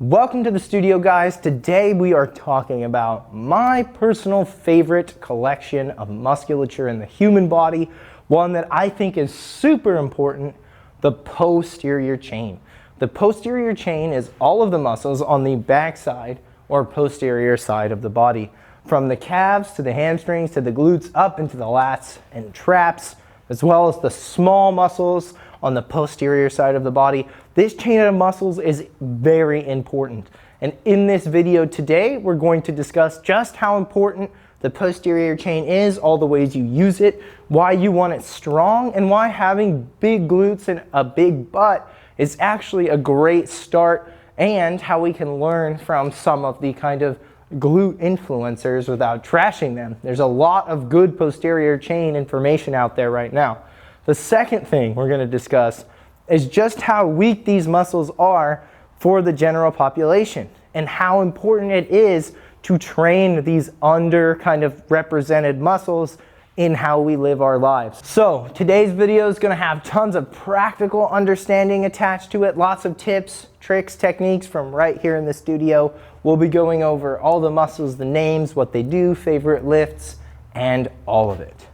Welcome to the studio, guys. Today we are talking about my personal favorite collection of musculature in the human body, one that I think is super important, the posterior chain. The posterior chain is all of the muscles on the back side or posterior side of the body, from the calves to the hamstrings to the glutes up into the lats and traps, as well as the small muscles on the posterior side of the body. This chain of muscles is very important. And in this video today, we're going to discuss just how important the posterior chain is, all the ways you use it, why you want it strong, and why having big glutes and a big butt is actually a great start, and how we can learn from some of the kind of glute influencers without trashing them. There's a lot of good posterior chain information out there right now. The second thing we're going to discuss is just how weak these muscles are for the general population and how important it is to train these under kind of represented muscles in how we live our lives. So today's video is going to have tons of practical understanding attached to it, lots of tips, tricks, techniques from right here in the studio. We'll be going over all the muscles, the names, what they do, favorite lifts, and all of it.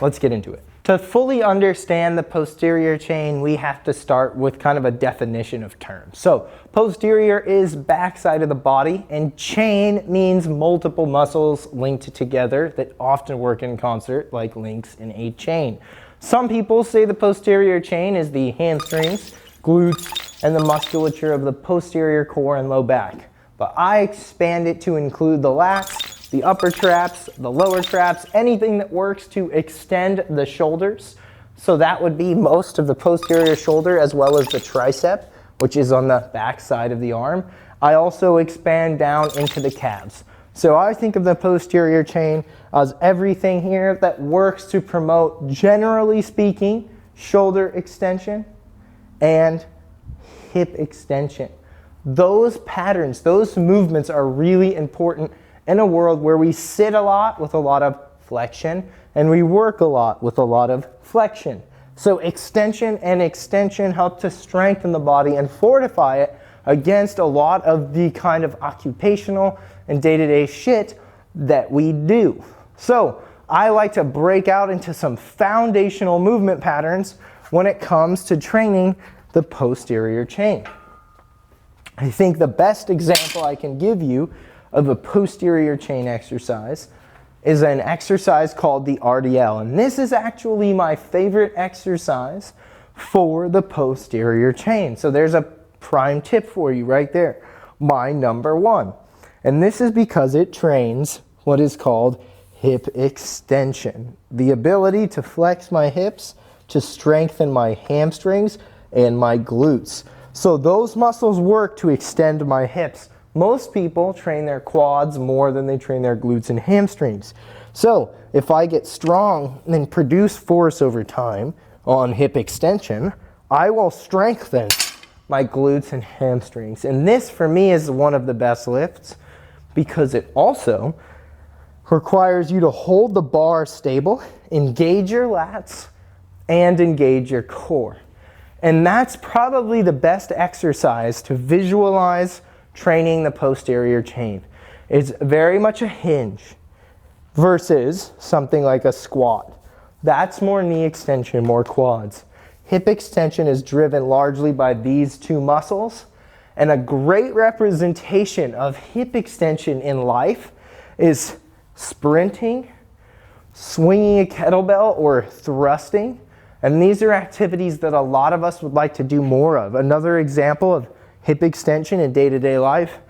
Let's get into it. To fully understand the posterior chain, we have to start with kind of a definition of terms. So posterior is backside of the body, and chain means multiple muscles linked together that often work in concert like links in a chain. Some people say the posterior chain is the hamstrings, glutes, and the musculature of the posterior core and low back. But I expand it to include the lats, the upper traps, the lower traps, anything that works to extend the shoulders. So that would be most of the posterior shoulder as well as the tricep, which is on the back side of the arm. I also expand down into the calves. So I think of the posterior chain as everything here that works to promote, generally speaking, shoulder extension and hip extension. Those patterns, those movements are really important in a world where we sit a lot with a lot of flexion and we work a lot with a lot of flexion. So extension and extension help to strengthen the body and fortify it against a lot of the kind of occupational and day-to-day shit that we do. So I like to break out into some foundational movement patterns when it comes to training the posterior chain. I think the best example I can give you of a posterior chain exercise is an exercise called the RDL. And this is actually my favorite exercise for the posterior chain. So there's a prime tip for you right there, my number one. And this is because it trains what is called hip extension, the ability to flex my hips, to strengthen my hamstrings and my glutes. So those muscles work to extend my hips. Most people train their quads more than they train their glutes and hamstrings. So if I get strong and produce force over time on hip extension, I will strengthen my glutes and hamstrings. And this for me is one of the best lifts because it also requires you to hold the bar stable, engage your lats, and engage your core. And that's probably the best exercise to visualize training the posterior chain. It's very much a hinge versus something like a squat. That's more knee extension, more quads. Hip extension is driven largely by these two muscles, and a great representation of hip extension in life is sprinting, swinging a kettlebell, or thrusting. And these are activities that a lot of us would like to do more of. Another example of hip extension in day-to-day life,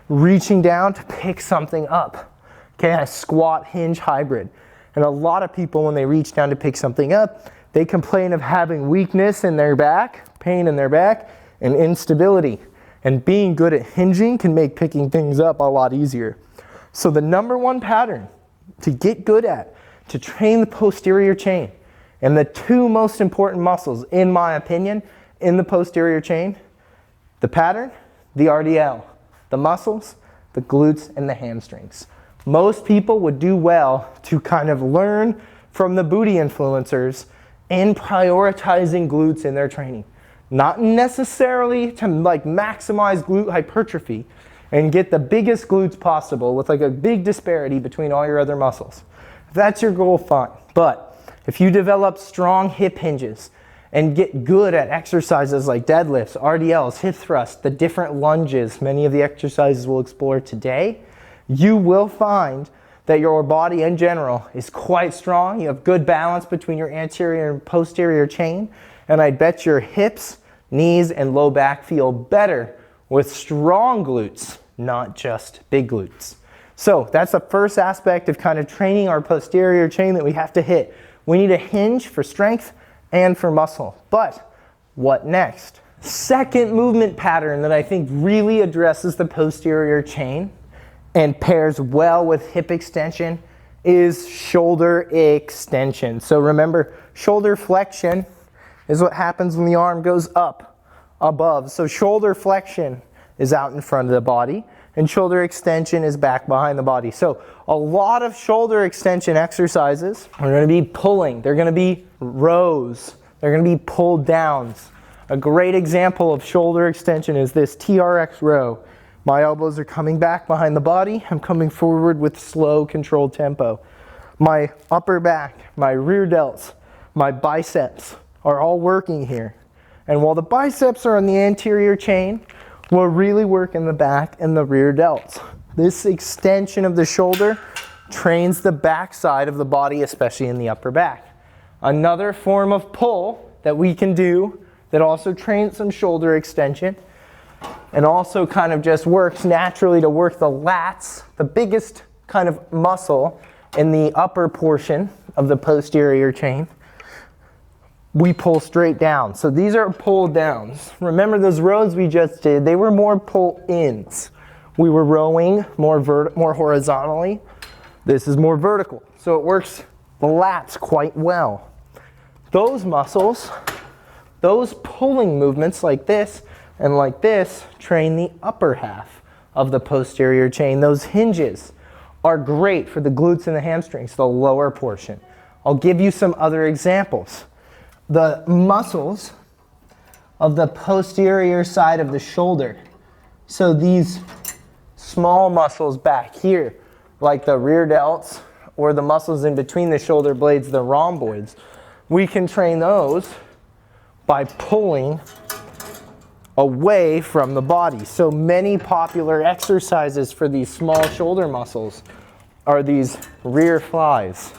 reaching down to pick something up. Okay, a squat hinge hybrid. And a lot of people, when they reach down to pick something up, they complain of having weakness in their back, pain in their back, and instability. And being good at hinging can make picking things up a lot easier. So the number one pattern to get good at, to train the posterior chain, and the two most important muscles, in my opinion, in the posterior chain, the pattern, the RDL, the muscles, the glutes, and the hamstrings. Most people would do well to kind of learn from the booty influencers in prioritizing glutes in their training. Not necessarily to like maximize glute hypertrophy and get the biggest glutes possible with like a big disparity between all your other muscles. If that's your goal, fine. But if you develop strong hip hinges and get good at exercises like deadlifts, RDLs, hip thrusts, the different lunges, many of the exercises we'll explore today, you will find that your body in general is quite strong. You have good balance between your anterior and posterior chain, and I bet your hips, knees, and low back feel better with strong glutes, not just big glutes. So that's the first aspect of kind of training our posterior chain that we have to hit. We need a hinge for strength and for muscle. But what next? Second movement pattern that I think really addresses the posterior chain and pairs well with hip extension is shoulder extension. So remember, shoulder flexion is what happens when the arm goes up above. So shoulder flexion is out in front of the body, and shoulder extension is back behind the body. So a lot of shoulder extension exercises are going to be pulling. They're going to be rows. They're going to be pull downs. A great example of shoulder extension is this TRX row. My elbows are coming back behind the body. I'm coming forward with slow, controlled tempo. My upper back, my rear delts, my biceps are all working here. And while the biceps are on the anterior chain, we'll really work in the back and the rear delts. This extension of the shoulder trains the back side of the body, especially in the upper back. Another form of pull that we can do that also trains some shoulder extension and also kind of just works naturally to work the lats, the biggest kind of muscle in the upper portion of the posterior chain. We pull straight down. So these are pull downs. Remember those rows we just did, they were more pull ins. We were rowing more horizontally. This is more vertical. So it works the lats quite well. Those muscles, those pulling movements like this and like this train the upper half of the posterior chain. Those hinges are great for the glutes and the hamstrings, the lower portion. I'll give you some other examples. The muscles of the posterior side of the shoulder. So these small muscles back here, like the rear delts or the muscles in between the shoulder blades, the rhomboids, we can train those by pulling away from the body. So many popular exercises for these small shoulder muscles are these rear flies,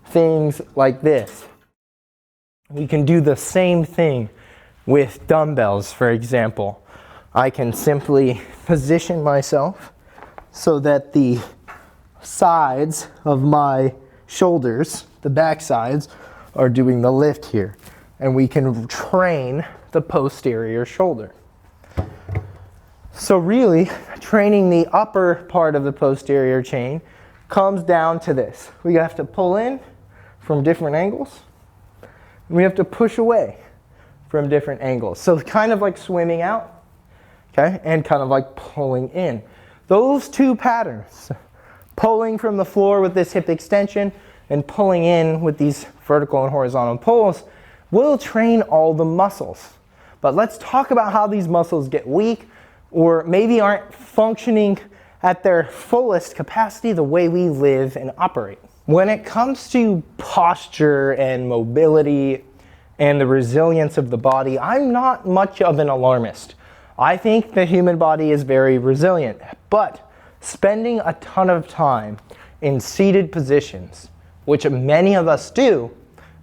things like this. We can do the same thing with dumbbells, for example. I can simply position myself so that the sides of my shoulders, the back sides, are doing the lift here. And we can train the posterior shoulder. So really, training the upper part of the posterior chain comes down to this. We have to pull in from different angles. We have to push away from different angles. So kind of like swimming out, okay, and kind of like pulling in. Those two patterns, pulling from the floor with this hip extension and pulling in with these vertical and horizontal pulls, will train all the muscles. But let's talk about how these muscles get weak or maybe aren't functioning at their fullest capacity the way we live and operate. When it comes to posture and mobility and the resilience of the body, I'm not much of an alarmist. I think the human body is very resilient, but spending a ton of time in seated positions, which many of us do,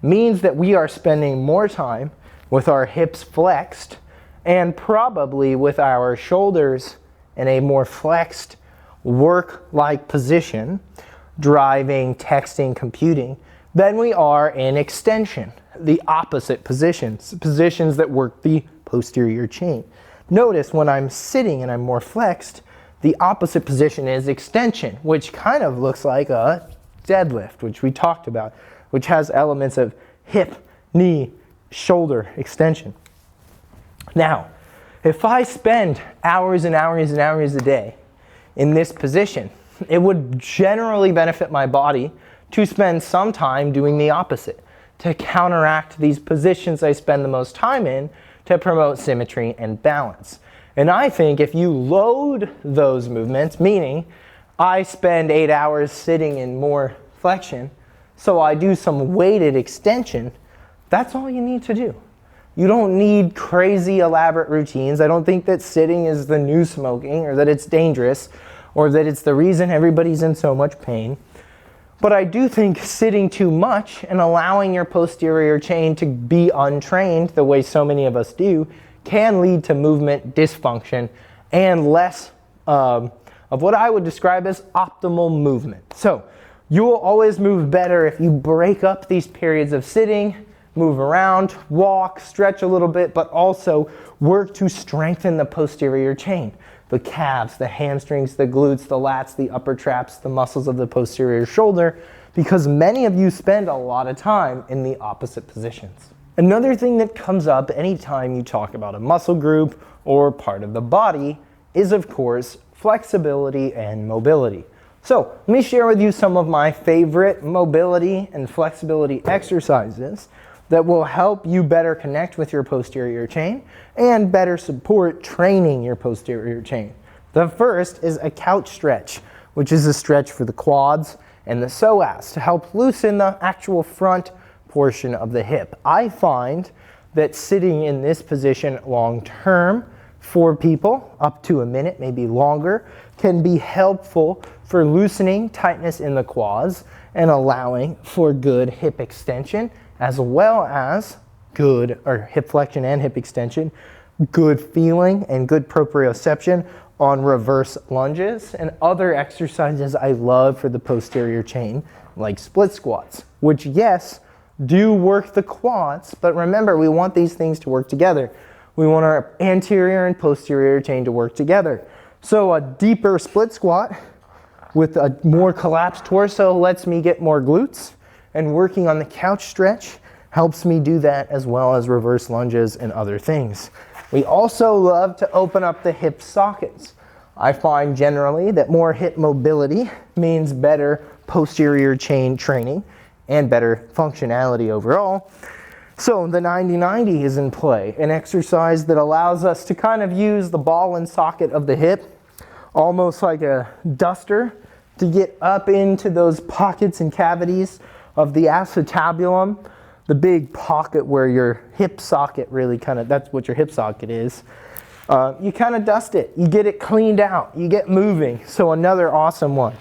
means that we are spending more time with our hips flexed and probably with our shoulders in a more flexed work-like position, driving, texting, computing, than we are in extension, the opposite positions that work the posterior chain. Notice when I'm sitting and I'm more flexed, the opposite position is extension, which kind of looks like a deadlift, which we talked about, which has elements of hip, knee, shoulder extension. Now, if I spend hours and hours and hours a day in this position, it would generally benefit my body to spend some time doing the opposite, to counteract these positions I spend the most time in, to promote symmetry and balance. And I think if you load those movements, meaning I spend 8 hours sitting in more flexion, so I do some weighted extension, that's all you need to do. You don't need crazy elaborate routines. I don't think that sitting is the new smoking, or that it's dangerous, or that it's the reason everybody's in so much pain. But I do think sitting too much and allowing your posterior chain to be untrained the way so many of us do can lead to movement dysfunction and less of what I would describe as optimal movement. So you will always move better if you break up these periods of sitting, move around, walk, stretch a little bit, but also work to strengthen the posterior chain. The calves, the hamstrings, the glutes, the lats, the upper traps, the muscles of the posterior shoulder, because many of you spend a lot of time in the opposite positions. Another thing that comes up anytime you talk about a muscle group or part of the body is, of course, flexibility and mobility. So let me share with you some of my favorite mobility and flexibility exercises that will help you better connect with your posterior chain and better support training your posterior chain. The first is a couch stretch, which is a stretch for the quads and the psoas to help loosen the actual front portion of the hip. I find that sitting in this position long term for people, up to a minute, maybe longer, can be helpful for loosening tightness in the quads and allowing for good hip extension, as well as good, or hip flexion and hip extension, good feeling and good proprioception on reverse lunges and other exercises I love for the posterior chain, like split squats, which, yes, do work the quads, but remember, we want these things to work together. We want our anterior and posterior chain to work together. So a deeper split squat with a more collapsed torso lets me get more glutes, and working on the couch stretch helps me do that, as well as reverse lunges and other things. We also love to open up the hip sockets. I find generally that more hip mobility means better posterior chain training and better functionality overall. So the 90-90 is in play, an exercise that allows us to kind of use the ball and socket of the hip, almost like a duster, to get up into those pockets and cavities of the acetabulum, the big pocket where your hip socket really kind of, that's what your hip socket is. You kind of dust it, you get it cleaned out, you get moving. So another awesome one.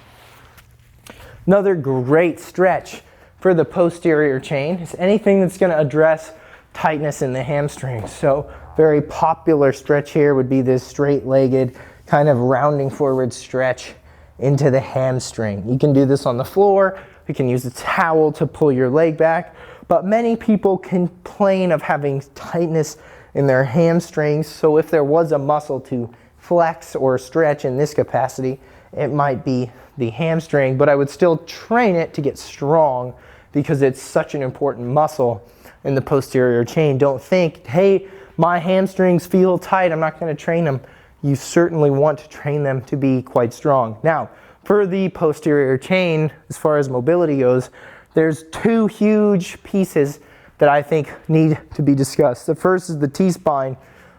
Another great stretch for the posterior chain is anything that's going to address tightness in the hamstrings. So very popular stretch here would be this straight-legged kind of rounding forward stretch into the hamstring. You can do this on the floor. You can use a towel to pull your leg back, but many people complain of having tightness in their hamstrings. So if there was a muscle to flex or stretch in this capacity, it might be the hamstring, but I would still train it to get strong because it's such an important muscle in the posterior chain. Don't think, hey, my hamstrings feel tight, I'm not going to train them. You certainly want to train them to be quite strong. Now, for the posterior chain, as far as mobility goes, there's two huge pieces that I think need to be discussed. The first is the T-spine.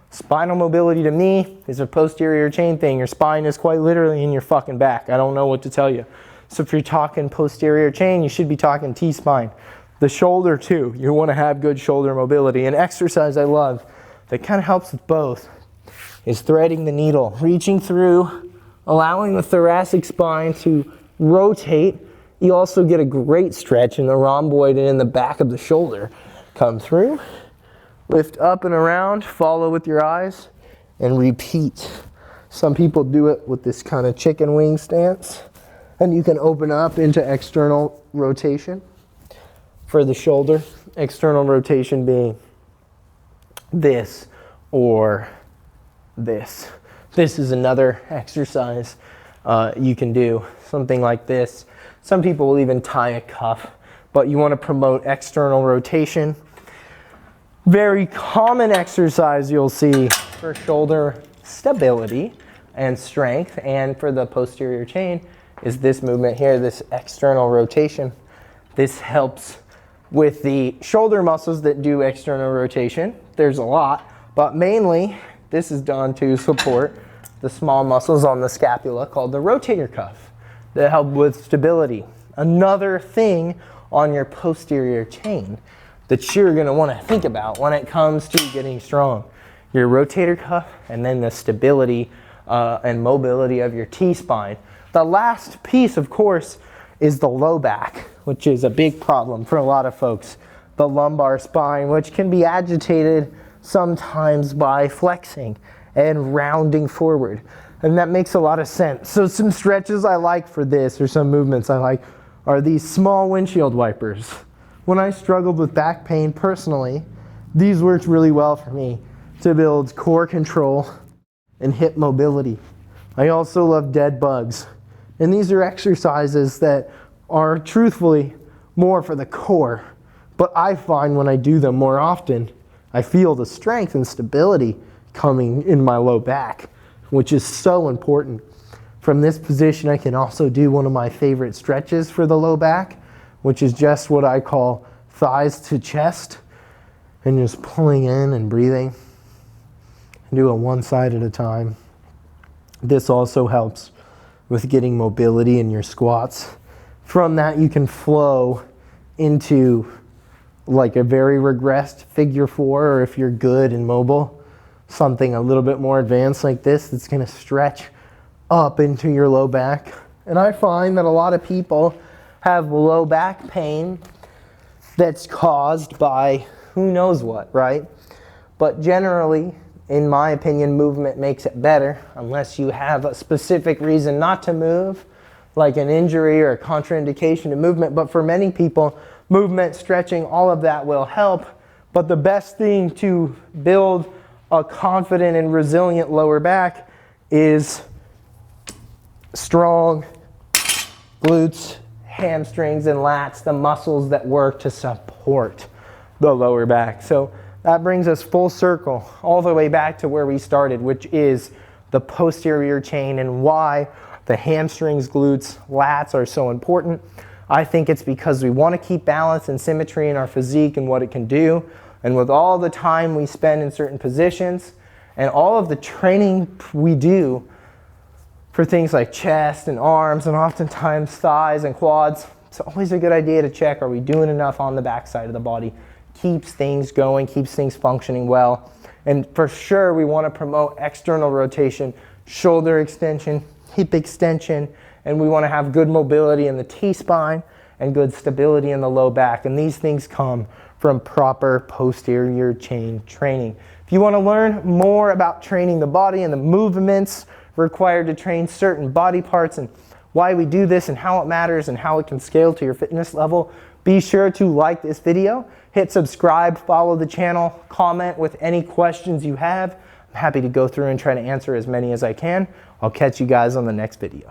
Spinal mobility to me is a posterior chain thing. Your spine is quite literally in your fucking back. I don't know what to tell you. So if you're talking posterior chain, you should be talking T-spine. The shoulder too. You want to have good shoulder mobility. An exercise I love that kind of helps with both is threading the needle, reaching through, allowing the thoracic spine to rotate. You also get a great stretch in the rhomboid and in the back of the shoulder. Come through, lift up and around, follow with your eyes, and repeat. Some people do it with this kind of chicken wing stance, and you can open up into external rotation for the shoulder. External rotation being this or this. This is another exercise you can do, something like this. Some people will even tie a cuff, but you want to promote external rotation. Very common exercise you'll see for shoulder stability and strength, and for the posterior chain, is this movement here, this external rotation. This helps with the shoulder muscles that do external rotation. There's a lot, But mainly, this is done to support the small muscles on the scapula called the rotator cuff that help with stability. Another thing on your posterior chain that you're going to want to think about when it comes to getting strong. Your rotator cuff and then the stability and mobility of your T-spine. The last piece, of course, is the low back, which is a big problem for a lot of folks. The lumbar spine, which can be agitated sometimes by flexing and rounding forward. And that makes a lot of sense. So some stretches I like for this, or some movements I like, are these small windshield wipers. When I struggled with back pain personally, these worked really well for me to build core control and hip mobility. I also love dead bugs. And these are exercises that are truthfully more for the core. But I find when I do them more often, I feel the strength and stability coming in my low back, which is so important. From this position, I can also do one of my favorite stretches for the low back, which is just what I call thighs to chest, and just pulling in and breathing. And do it one side at a time. This also helps with getting mobility in your squats. From that, you can flow into like a very regressed figure 4, or if you're good and mobile, something a little bit more advanced like this that's going to stretch up into your low back. And I find that a lot of people have low back pain that's caused by who knows what, right? But generally, in my opinion, movement makes it better unless you have a specific reason not to move, like an injury or a contraindication to movement. But for many people, movement, stretching, all of that will help. But the best thing to build a confident and resilient lower back is strong glutes, hamstrings, and lats, the muscles that work to support the lower back. So that brings us full circle all the way back to where we started, which is the posterior chain and why the hamstrings, glutes, lats are so important. I think it's because we want to keep balance and symmetry in our physique and what it can do. And with all the time we spend in certain positions and all of the training we do for things like chest and arms and oftentimes thighs and quads, it's always a good idea to check, are we doing enough on the back side of the body? Keeps things going, keeps things functioning well. And for sure, we want to promote external rotation, shoulder extension, hip extension, and we want to have good mobility in the T-spine and good stability in the low back. And these things come from proper posterior chain training. If you want to learn more about training the body and the movements required to train certain body parts and why we do this and how it matters and how it can scale to your fitness level, be sure to like this video, hit subscribe, follow the channel, comment with any questions you have. I'm happy to go through and try to answer as many as I can. I'll catch you guys on the next video.